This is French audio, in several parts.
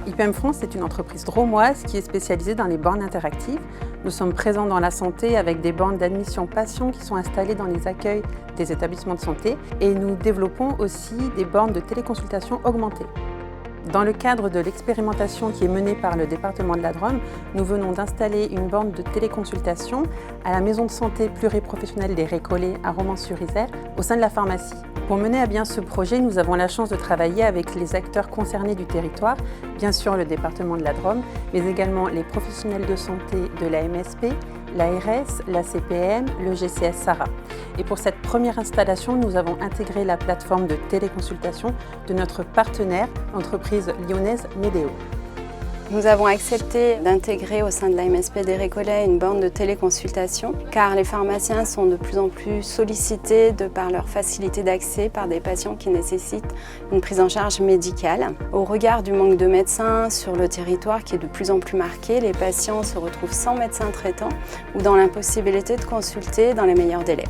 IPM France est une entreprise drômoise qui est spécialisée dans les bornes interactives. Nous sommes présents dans la santé avec des bornes d'admission patients qui sont installées dans les accueils des établissements de santé et nous développons aussi des bornes de téléconsultation augmentée. Dans le cadre de l'expérimentation qui est menée par le département de la Drôme, nous venons d'installer une borne de téléconsultation à la maison de santé pluriprofessionnelle des Récollets à Romans-sur-Isère au sein de la pharmacie. Pour mener à bien ce projet, nous avons la chance de travailler avec les acteurs concernés du territoire, bien sûr le département de la Drôme, mais également les professionnels de santé de la MSP, l'ARS, la CPM, le GCS SARA. Et pour cette première installation, nous avons intégré la plateforme de téléconsultation de notre partenaire, l'entreprise lyonnaise Médéo. Nous avons accepté d'intégrer au sein de la MSP des Récollets une borne de téléconsultation car les pharmaciens sont de plus en plus sollicités de par leur facilité d'accès par des patients qui nécessitent une prise en charge médicale. Au regard du manque de médecins sur le territoire qui est de plus en plus marqué, les patients se retrouvent sans médecin traitant ou dans l'impossibilité de consulter dans les meilleurs délais.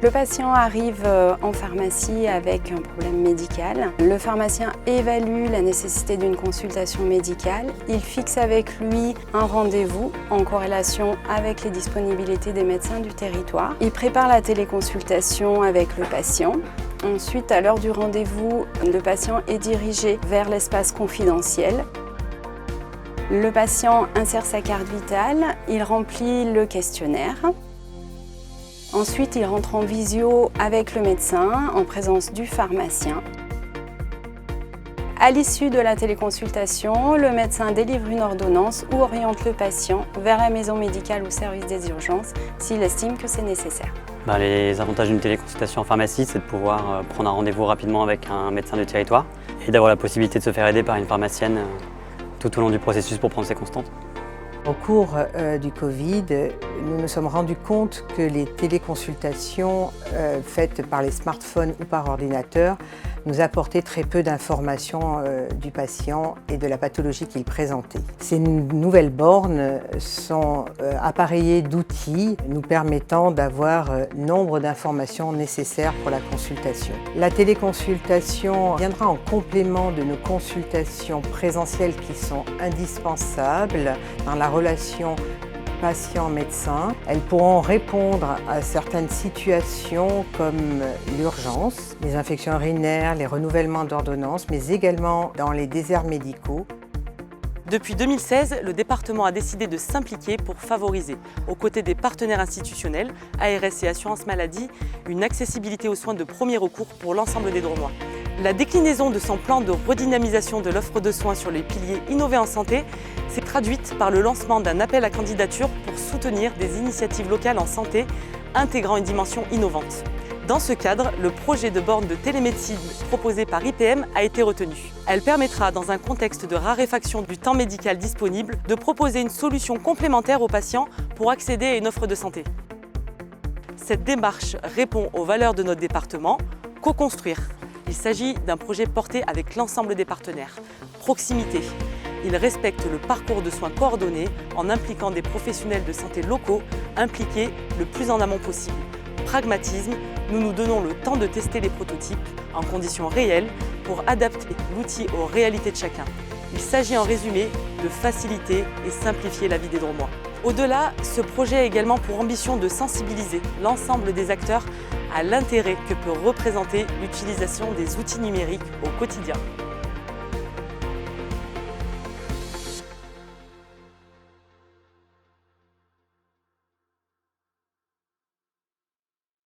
Le patient arrive en pharmacie avec un problème médical. Le pharmacien évalue la nécessité d'une consultation médicale. Il fixe avec lui un rendez-vous en corrélation avec les disponibilités des médecins du territoire. Il prépare la téléconsultation avec le patient. Ensuite, à l'heure du rendez-vous, le patient est dirigé vers l'espace confidentiel. Le patient insère sa carte vitale, il remplit le questionnaire. Ensuite, il rentre en visio avec le médecin en présence du pharmacien. À l'issue de la téléconsultation, le médecin délivre une ordonnance ou oriente le patient vers la maison médicale ou service des urgences s'il estime que c'est nécessaire. Les avantages d'une téléconsultation en pharmacie, c'est de pouvoir prendre un rendez-vous rapidement avec un médecin du territoire et d'avoir la possibilité de se faire aider par une pharmacienne tout au long du processus pour prendre ses constantes. Au cours du Covid, nous nous sommes rendus compte que les téléconsultations faites par les smartphones ou par ordinateur nous apportaient très peu d'informations du patient et de la pathologie qu'il présentait. Ces nouvelles bornes sont appareillées d'outils nous permettant d'avoir nombre d'informations nécessaires pour la consultation. La téléconsultation viendra en complément de nos consultations présentielles qui sont indispensables dans la relation patient-médecin. Elles pourront répondre à certaines situations comme l'urgence, les infections urinaires, les renouvellements d'ordonnances, mais également dans les déserts médicaux. Depuis 2016, le département a décidé de s'impliquer pour favoriser, aux côtés des partenaires institutionnels, ARS et Assurance Maladie, une accessibilité aux soins de premier recours pour l'ensemble des Drômois. La déclinaison de son plan de redynamisation de l'offre de soins sur les piliers Innover en santé s'est traduite par le lancement d'un appel à candidature pour soutenir des initiatives locales en santé intégrant une dimension innovante. Dans ce cadre, le projet de borne de télémédecine proposé par IPM a été retenu. Elle permettra, dans un contexte de raréfaction du temps médical disponible, de proposer une solution complémentaire aux patients pour accéder à une offre de santé. Cette démarche répond aux valeurs de notre département, co-construire. Il s'agit d'un projet porté avec l'ensemble des partenaires. Proximité. Il respecte le parcours de soins coordonné en impliquant des professionnels de santé locaux impliqués le plus en amont possible. Pragmatisme, nous nous donnons le temps de tester les prototypes en conditions réelles pour adapter l'outil aux réalités de chacun. Il s'agit en résumé de faciliter et simplifier la vie des Drômois. Au-delà, ce projet a également pour ambition de sensibiliser l'ensemble des acteurs à l'intérêt que peut représenter l'utilisation des outils numériques au quotidien.